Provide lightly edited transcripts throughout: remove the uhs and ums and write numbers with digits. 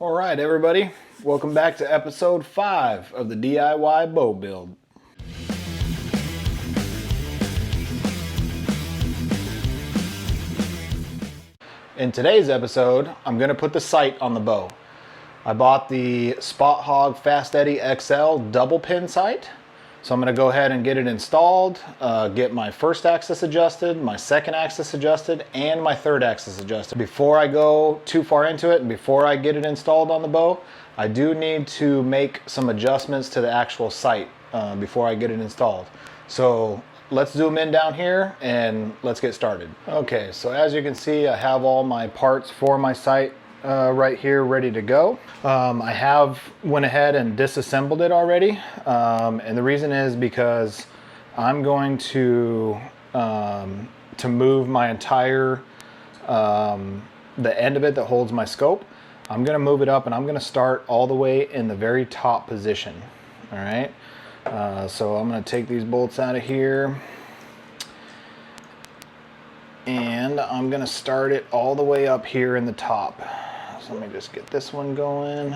All right, everybody, welcome back to episode 5 of the DIY bow build. In today's episode, I'm going to put the sight on the bow. I bought the Spott Hogg Fast Eddy XL double pin sight. So I'm going to go ahead and get it installed, get my first axis adjusted, my second axis adjusted, and my third axis adjusted. Before I go too far into it and before I get it installed on the bow, I do need to make some adjustments to the actual sight before I get it installed. So let's zoom in down here and let's get started. Okay, so as you can see, I have all my parts for my sight right here ready to go. I have went ahead and disassembled it already, and the reason is because I'm going to move my entire the end of it that holds my scope. I'm going to move it up and I'm going to start all the way in the very top position. All right, so I'm going to take these bolts out of here and I'm going to start it all the way up here in the top. So let me just get this one going.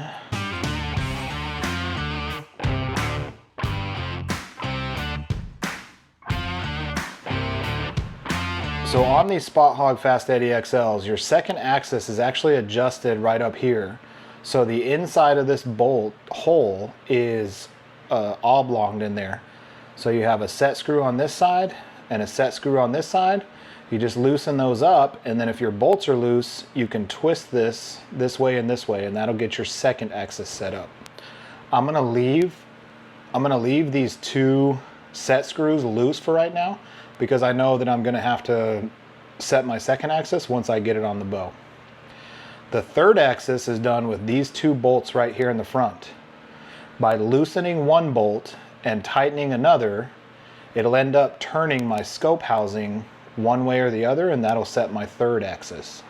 So on these Spott Hogg Fast Eddy XLs, your second axis is actually adjusted right up here. So the inside of this bolt hole is oblonged in there. So you have a set screw on this side and a set screw on this side. You just loosen those up, and then if your bolts are loose, you can twist this way, and that'll get your second axis set up. I'm gonna leave these two set screws loose for right now because I know that I'm gonna have to set my second axis once I get it on the bow. The third axis is done with these two bolts right here in the front. By loosening one bolt and tightening another, it'll end up turning my scope housing one way or the other, and that'll set my third axis.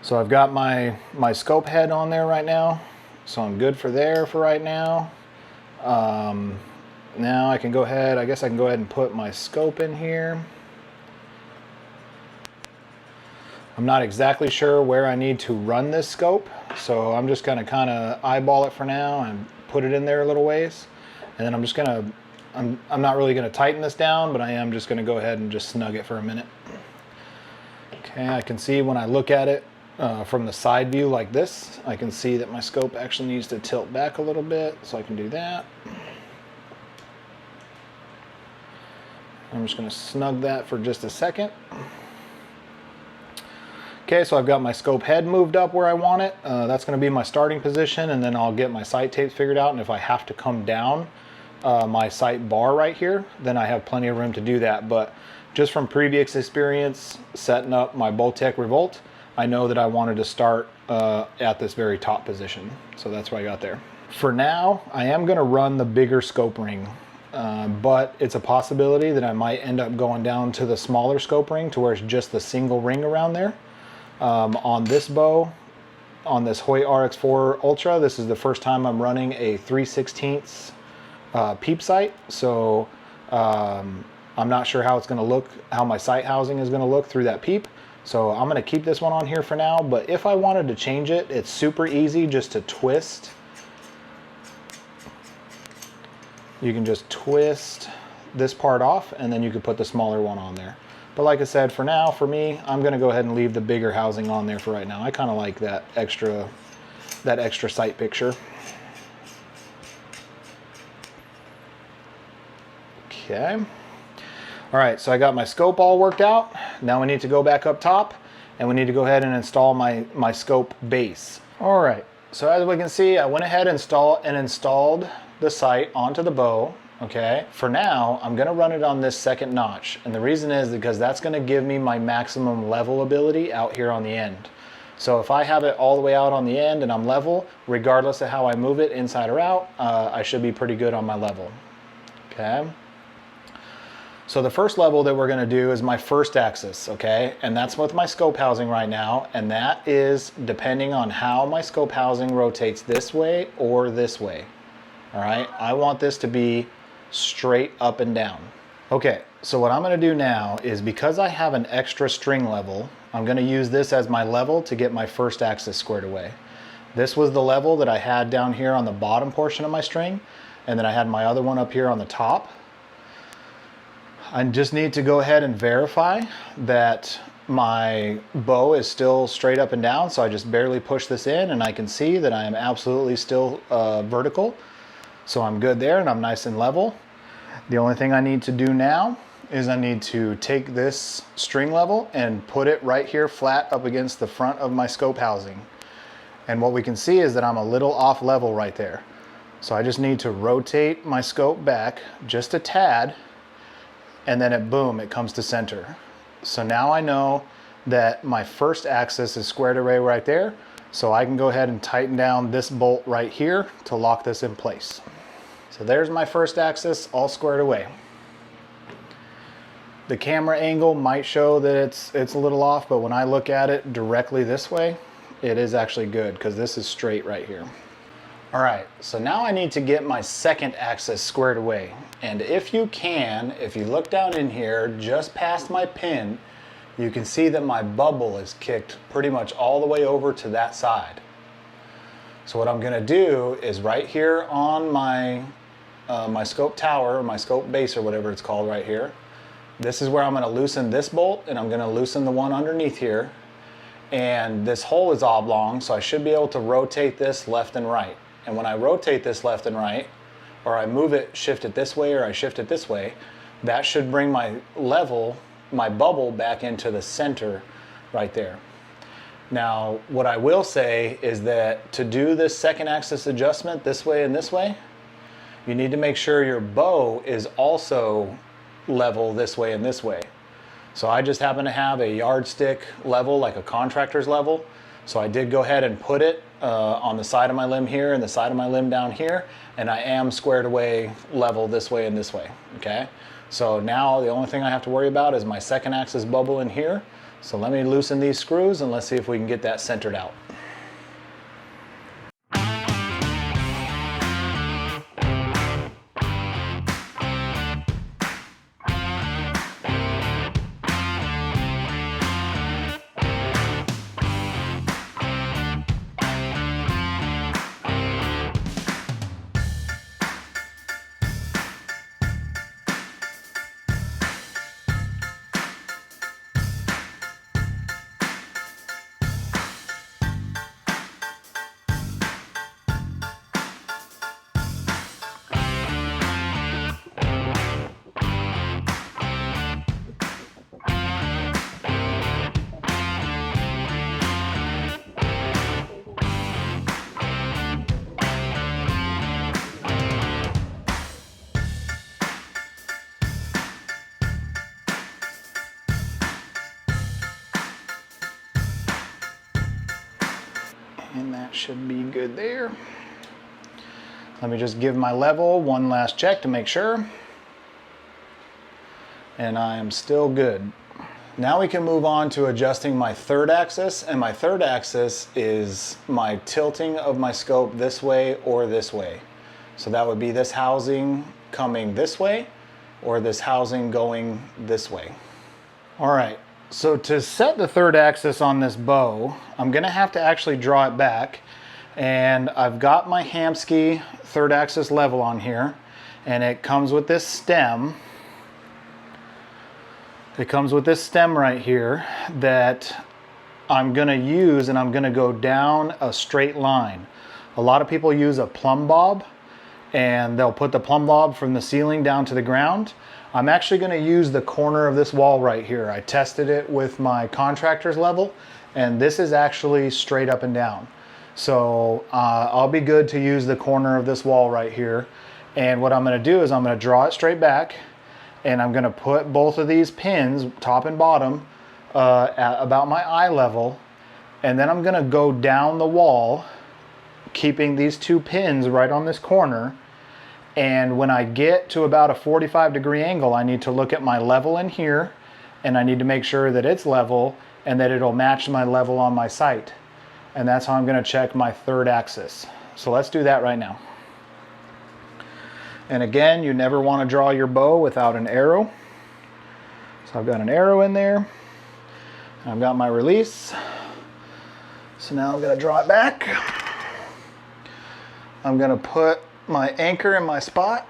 So I've got my scope head on there right now, so I'm good for there for right now. Now I can go ahead, I guess I can go ahead and put my scope in here. I'm not exactly sure where I need to run this scope, so I'm just going to kind of eyeball it for now and put it in there a little ways, and then I'm just going to I'm not really going to tighten this down, but I am just going to go ahead and just snug it for a minute. Okay, I can see when I look at it from the side view like this, I can see that my scope actually needs to tilt back a little bit, so I can do that. I'm just going to snug that for just a second. Okay, so I've got my scope head moved up where I want it. That's going to be my starting position, and then I'll get my sight tapes figured out, and if I have to come down my sight bar right here, then I have plenty of room to do that. But just from previous experience setting up my Bowtech Revolt, I know that I wanted to start at this very top position, so that's what I got there. For now, I am going to run the bigger scope ring, but it's a possibility that I might end up going down to the smaller scope ring to where it's just the single ring around there. On this bow, on this Hoyt RX-4 Ultra, this is the first time I'm running a 3/16 peep sight, so I'm not sure how it's going to look, how my sight housing is going to look through that peep. So I'm going to keep this one on here for now, but if I wanted to change it, it's super easy just to twist. You can just twist this part off and then you can put the smaller one on there. But like I said, for now, for me, I'm going to go ahead and leave the bigger housing on there for right now. I kind of like that extra sight picture. Okay. All right, so I got my scope all worked out. Now we need to go back up top and we need to go ahead and install my scope base. All right, so as we can see, I went ahead and installed the sight onto the bow. Okay, for now, I'm gonna run it on this second notch. And the reason is because that's gonna give me my maximum level ability out here on the end. So if I have it all the way out on the end and I'm level, regardless of how I move it inside or out, I should be pretty good on my level. Okay. So the first level that we're going to do is my first axis, okay? And that's with my scope housing right now, and that is depending on how my scope housing rotates this way or this way, all right? I want this to be straight up and down. Okay, so what I'm going to do now is, because I have an extra string level I'm going to use this as my level to get my first axis squared away. This was the level that I had down here on the bottom portion of my string, and then I had my other one up here on the top. I just need to go ahead and verify that my bow is still straight up and down, so I just barely push this in and I can see that I am absolutely still vertical. So I'm good there and I'm nice and level. The only thing I need to do now is I need to take this string level and put it right here flat up against the front of my scope housing. And what we can see is that I'm a little off level right there. So I just need to rotate my scope back just a tad, and then boom, it comes to center. So now I know that my first axis is squared away right there, so I can go ahead and tighten down this bolt right here to lock this in place. So there's my first axis all squared away. The camera angle might show that it's a little off, but when I look at it directly this way, it is actually good because this is straight right here. All right, so now I need to get my second axis squared away. And if you look down in here just past my pin, you can see that my bubble is kicked pretty much all the way over to that side. So what I'm gonna do is right here on my scope tower, or my scope base or whatever it's called right here, this is where I'm gonna loosen this bolt and I'm gonna loosen the one underneath here. And this hole is oblong, so I should be able to rotate this left and right. And when I rotate this left and right, or I move it, shift it this way, or I shift it this way, that should bring my level, my bubble back into the center right there. Now, what I will say is that to do this second axis adjustment this way and this way, you need to make sure your bow is also level this way and this way. So I just happen to have a yardstick level, like a contractor's level. So I did go ahead and put it on the side of my limb here and the side of my limb down here, and I am squared away level this way and this way, okay? So now the only thing I have to worry about is my second axis bubble in here. So let me loosen these screws and let's see if we can get that centered out. And that should be good there. Let me just give my level one last check to make sure. And I am still good. Now we can move on to adjusting my third axis, and my third axis is my tilting of my scope this way or this way. So that would be this housing coming this way or this housing going this way. All right. So to set the third axis on this bow, I'm gonna have to actually draw it back, and I've got my Hamskea third axis level on here, and it comes with this stem. It comes with this stem right here that I'm gonna use, and I'm gonna go down a straight line. A lot of people use a plumb bob, and they'll put the plumb bob from the ceiling down to the ground. I'm actually going to use the corner of this wall right here. I tested it with my contractor's level, and this is actually straight up and down. So I'll be good to use the corner of this wall right here. And what I'm going to do is I'm going to draw it straight back, and I'm going to put both of these pins, top and bottom, at about my eye level, and then I'm going to go down the wall, keeping these two pins right on this corner. And when I get to about a 45-degree angle, I need to look at my level in here, and I need to make sure that it's level and that it'll match my level on my sight. And that's how I'm going to check my third axis. So let's do that right now. And again, you never want to draw your bow without an arrow. So I've got an arrow in there. I've got my release. So now I'm gonna draw it back. I'm gonna put my anchor in my spot.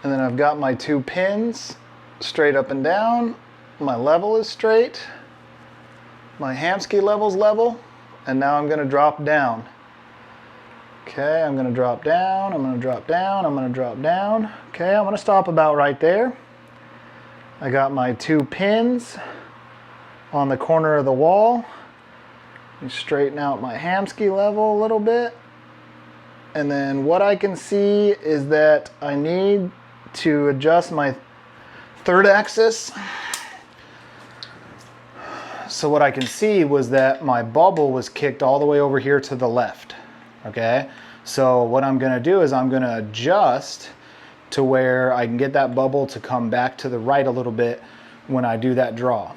And then I've got my 2 pins straight up and down. My level is straight. My hamskey level's level. And now I'm gonna drop down. Okay, I'm gonna drop down, I'm gonna drop down, I'm gonna drop down. Okay, I'm gonna stop about right there. I got my 2 pins on the corner of the wall. Straighten out my hamskey level a little bit. And then what I can see is that I need to adjust my 3rd axis. So what I can see was that my bubble was kicked all the way over here to the left. Okay, so what I'm gonna do is I'm gonna adjust to where I can get that bubble to come back to the right a little bit when I do that draw.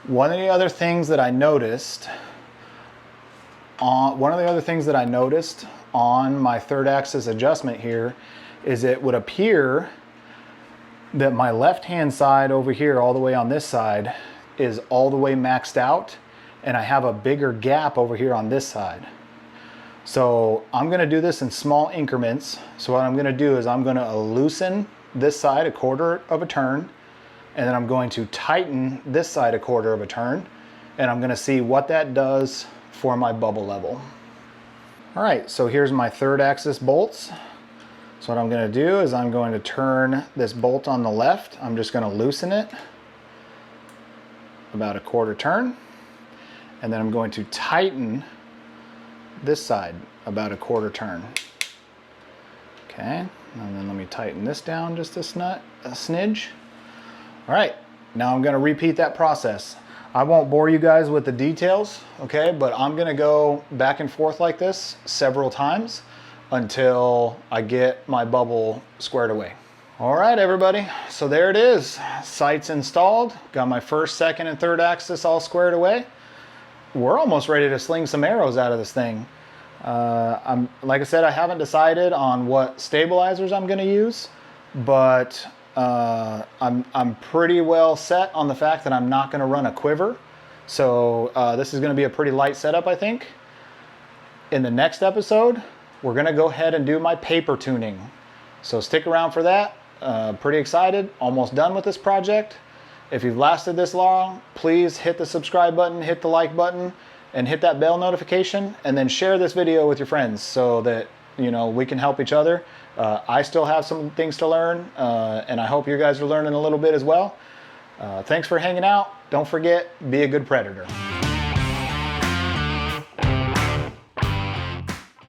One of the other things that I noticed on my 3rd axis adjustment here is it would appear that my left hand side over here all the way on this side is all the way maxed out, and I have a bigger gap over here on this side. So I'm gonna do this in small increments. So what I'm gonna do is I'm gonna loosen this side 1/4 of a turn, and then I'm going to tighten this side 1/4 of a turn, and I'm gonna see what that does for my bubble level. All right, so here's my 3rd axis bolts. So what I'm gonna do is I'm going to turn this bolt on the left. I'm just gonna loosen it about 1/4 turn. And then I'm going to tighten this side about 1/4 turn. Okay, and then let me tighten this down just a smidge. All right, now I'm gonna repeat that process. I won't bore you guys with the details, okay, but I'm gonna go back and forth like this several times until I get my bubble squared away. All right, everybody, so there it is. Sight's installed. Got my 1st, 2nd, and 3rd axis all squared away. We're almost ready to sling some arrows out of this thing. Like I said, I haven't decided on what stabilizers I'm gonna use, but I'm pretty well set on the fact that I'm not gonna run a quiver. So this is gonna be a pretty light setup, I think. In the next episode, we're gonna go ahead and do my paper tuning. So stick around for that. Pretty excited, almost done with this project. If you've lasted this long, please hit the subscribe button, hit the like button, and hit that bell notification, and then share this video with your friends so that, you know, we can help each other. I still have some things to learn, and I hope you guys are learning a little bit as well. Thanks for hanging out. Don't forget, be a good predator.